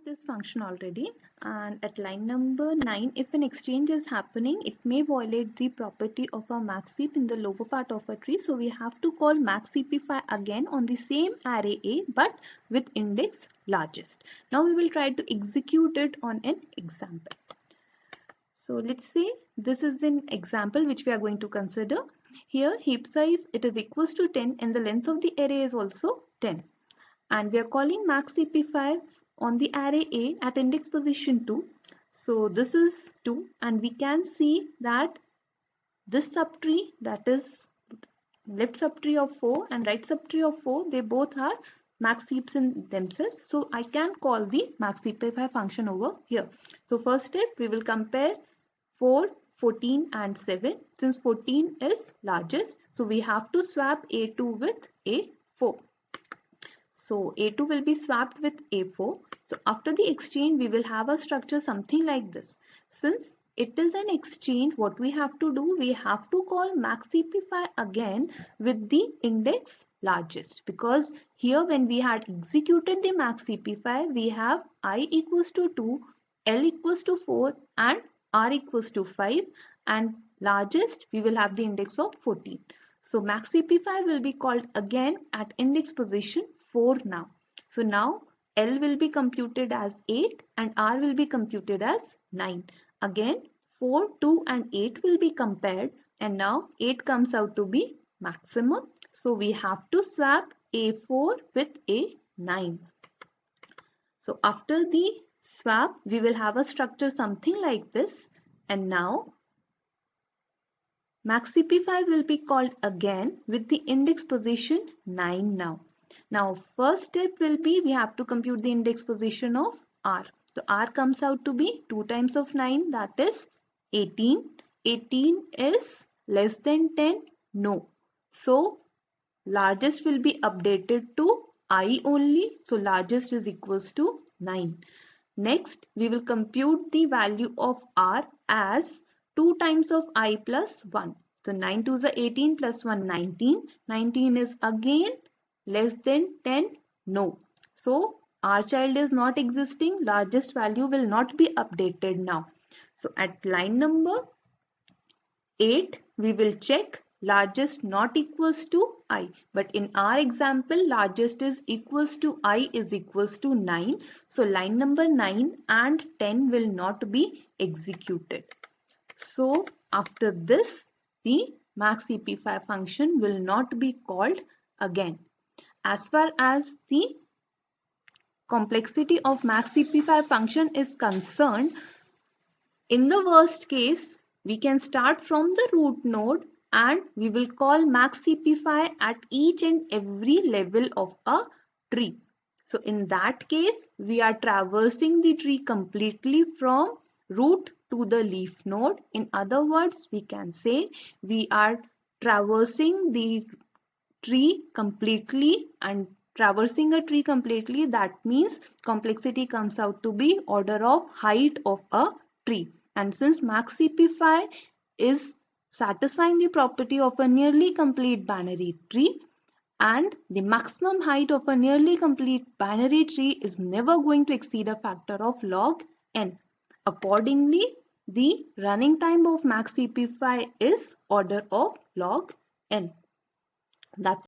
this function already, and at line number 9, if an exchange is happening, it may violate the property of a maxheap in the lower part of a tree. So we have to call maxheapify again on the same array A but with index largest. Now we will try to execute it on an example. So let's say this is an example which we are going to consider. Here heap size, it is equals to 10 and the length of the array is also 10. And we are calling maxheapify on the array A at index position 2. So this is 2 and we can see that this subtree, that is left subtree of 4 and right subtree of 4, they both are max heaps in themselves. So I can call the maxheapify function over here. So first step, we will compare 4, 14 and 7. Since 14 is largest, so we have to swap A2 with A4. So A2 will be swapped with A4. So after the exchange, we will have a structure something like this. Since it is an exchange, what we have to do, we have to call maxheapify again with the index largest, because here when we had executed the maxheapify, we have I equals to 2, L equals to 4 and R equals to 5, and largest we will have the index of 14. So maxheapify will be called again at index position 4 now. So now L will be computed as 8 and R will be computed as 9. Again 4, 2 and 8 will be compared and now 8 comes out to be maximum. So we have to swap A4 with A9. So after the swap, we will have a structure something like this, and now maxheapify will be called again with the index position 9 now. Now first step will be, we have to compute the index position of R. So R comes out to be 2 times of 9, that is 18. 18 is less than 10? No. So largest will be updated to I only. So largest is equals to 9. Next, we will compute the value of R as 2 times of I plus 1. So 9 2s are 18 plus 1 19. 19 is again less than 10? No. So our child is not existing. Largest value will not be updated now. So at line number 8, we will check largest not equals to I. But in our example, largest is equals to I is equals to 9. So line number 9 and 10 will not be executed. So after this, the maxheapify function will not be called again. As far as the complexity of maxheapify function is concerned, in the worst case, we can start from the root node and we will call maxheapify at each and every level of a tree. So in that case, we are traversing the tree completely from root to the leaf node. In other words, we can say we are traversing the tree completely, and traversing a tree completely, that means complexity comes out to be order of height of a tree. And since maxheapify is satisfying the property of a nearly complete binary tree, and the maximum height of a nearly complete binary tree is never going to exceed a factor of log n. Accordingly, the running time of maxheapify is order of log n. That's